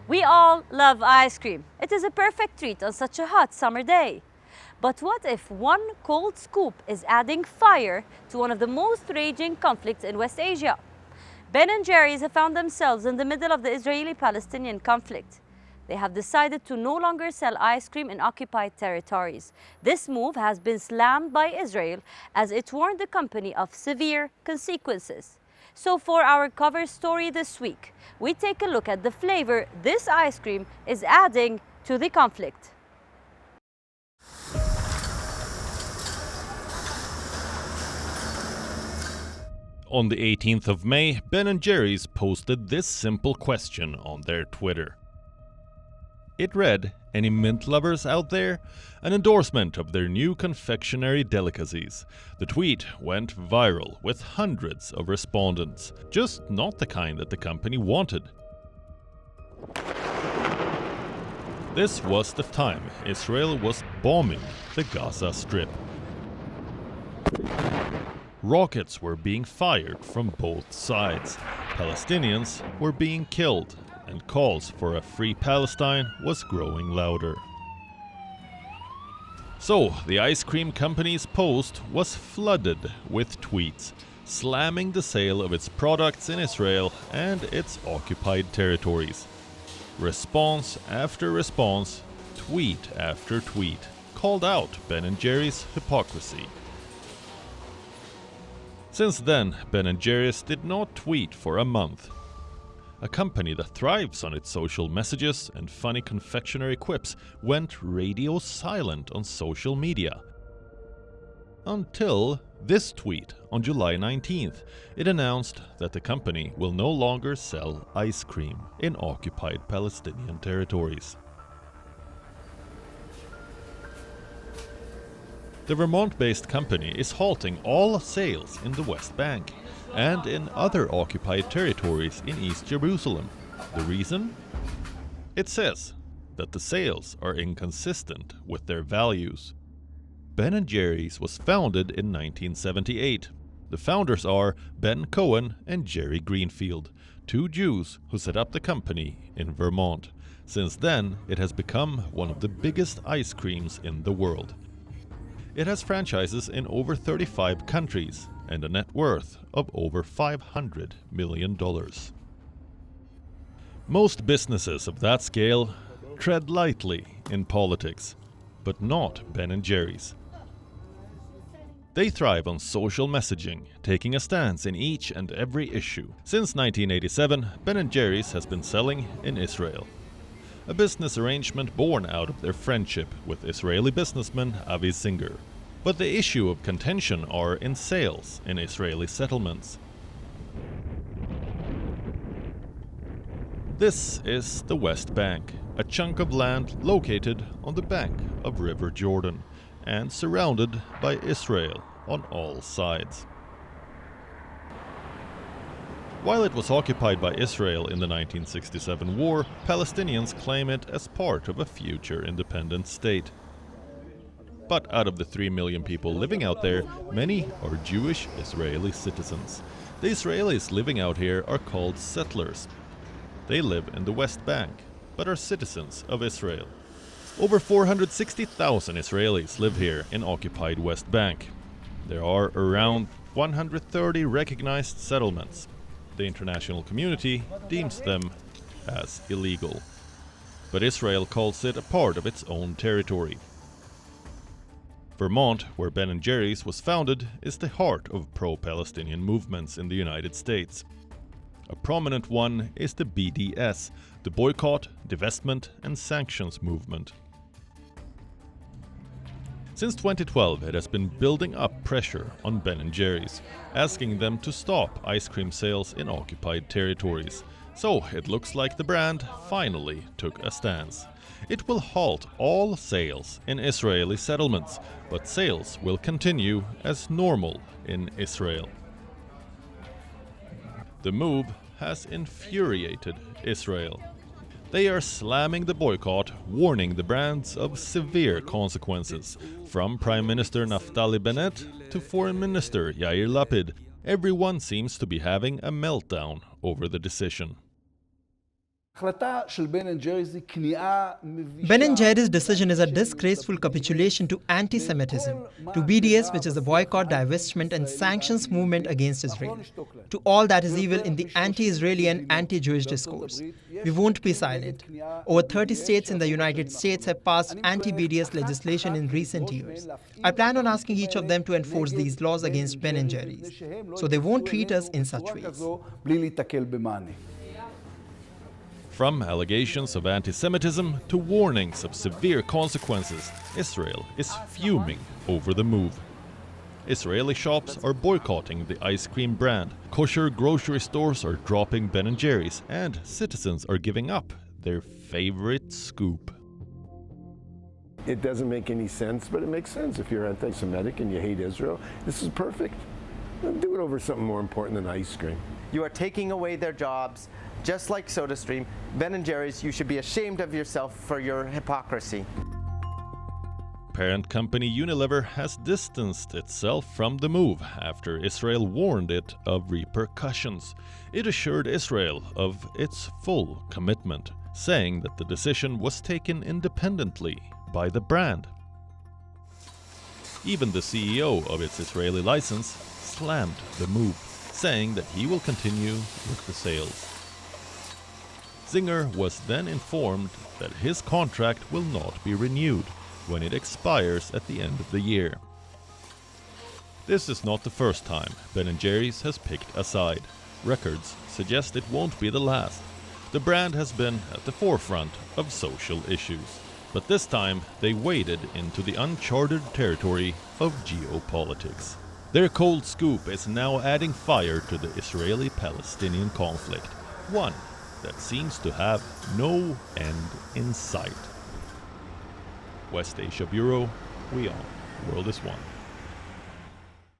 We all love ice cream. It is a perfect treat on such a hot summer day. But what if one cold scoop is adding fire to one of the most raging conflicts in West Asia? Ben and Jerry's have found themselves in the middle of the Israeli-Palestinian conflict. They have decided to no longer sell ice cream in occupied territories. This move has been slammed by Israel as it warned the company of severe consequences. So for our cover story this week, we take a look at the flavor this ice cream is adding to the conflict. On the 18th of May, Ben & Jerry's posted this simple question on their Twitter. It read, "Any mint lovers out there?" An endorsement of their new confectionery delicacies. The tweet went viral with hundreds of respondents, just not the kind that the company wanted. This was the time Israel was bombing the Gaza Strip. Rockets were being fired from both sides. Palestinians were being killed, and calls for a free Palestine was growing louder. So, the ice cream company's post was flooded with tweets, slamming the sale of its products in Israel and its occupied territories. Response after response, tweet after tweet, called out Ben & Jerry's hypocrisy. Since then, Ben & Jerry's did not tweet for a month. A company that thrives on its social messages and funny confectionery quips went radio silent on social media. Until this tweet on July 19th, it announced that the company will no longer sell ice cream in occupied Palestinian territories. The Vermont-based company is halting all sales in the West Bank and in other occupied territories in East Jerusalem. The reason? It says that the sales are inconsistent with their values. Ben & Jerry's was founded in 1978. The founders are Ben Cohen and Jerry Greenfield, two Jews who set up the company in Vermont. Since then, it has become one of the biggest ice creams in the world. It has franchises in over 35 countries and a net worth of over $500 million. Most businesses of that scale tread lightly in politics, but not Ben & Jerry's. They thrive on social messaging, taking a stance in each and every issue. Since 1987, Ben & Jerry's has been selling in Israel. A business arrangement born out of their friendship with Israeli businessman Avi Singer. But the issue of contention are in sales in Israeli settlements. This is the West Bank, a chunk of land located on the bank of River Jordan and surrounded by Israel on all sides. While it was occupied by Israel in the 1967 war, Palestinians claim it as part of a future independent state. But out of the 3 million people living out there, many are Jewish Israeli citizens. The Israelis living out here are called settlers. They live in the West Bank, but are citizens of Israel. Over 460,000 Israelis live here in occupied West Bank. There are around 130 recognized settlements. The international community deems them as illegal. But Israel calls it a part of its own territory. Vermont, where Ben & Jerry's was founded, is the heart of pro-Palestinian movements in the United States. A prominent one is the BDS, the Boycott, Divestment and Sanctions movement. Since 2012, it has been building up pressure on Ben & Jerry's, asking them to stop ice cream sales in occupied territories. So it looks like the brand finally took a stance. It will halt all sales in Israeli settlements, but sales will continue as normal in Israel. The move has infuriated Israel. They are slamming the boycott, warning the brands of severe consequences. From Prime Minister Naftali Bennett to Foreign Minister Yair Lapid, everyone seems to be having a meltdown over the decision. Ben and Jerry's decision is a disgraceful capitulation to anti-Semitism, to BDS, which is the boycott, divestment and sanctions movement against Israel, to all that is evil in the anti-Israeli and anti-Jewish discourse. We won't be silent. Over 30 states in the United States have passed anti-BDS legislation in recent years. I plan on asking each of them to enforce these laws against Ben and Jerry's, so they won't treat us in such ways. From allegations of anti-Semitism to warnings of severe consequences, Israel is fuming over the move. Israeli shops are boycotting the ice cream brand, kosher grocery stores are dropping Ben & Jerry's, and citizens are giving up their favorite scoop. It doesn't make any sense, but it makes sense if you're anti-Semitic and you hate Israel. This is perfect. Do it over something more important than ice cream. You are taking away their jobs, just like SodaStream. Ben & Jerry's, you should be ashamed of yourself for your hypocrisy. Parent company Unilever has distanced itself from the move after Israel warned it of repercussions. It assured Israel of its full commitment, saying that the decision was taken independently by the brand. Even the CEO of its Israeli license slammed the move, saying that he will continue with the sales. Zinger was then informed that his contract will not be renewed when it expires at the end of the year. This is not the first time Ben & Jerry's has picked a side. Records suggest it won't be the last. The brand has been at the forefront of social issues, but this time they waded into the uncharted territory of geopolitics. Their cold scoop is now adding fire to the Israeli-Palestinian conflict, one that seems to have no end in sight. West Asia Bureau, WION The World is One.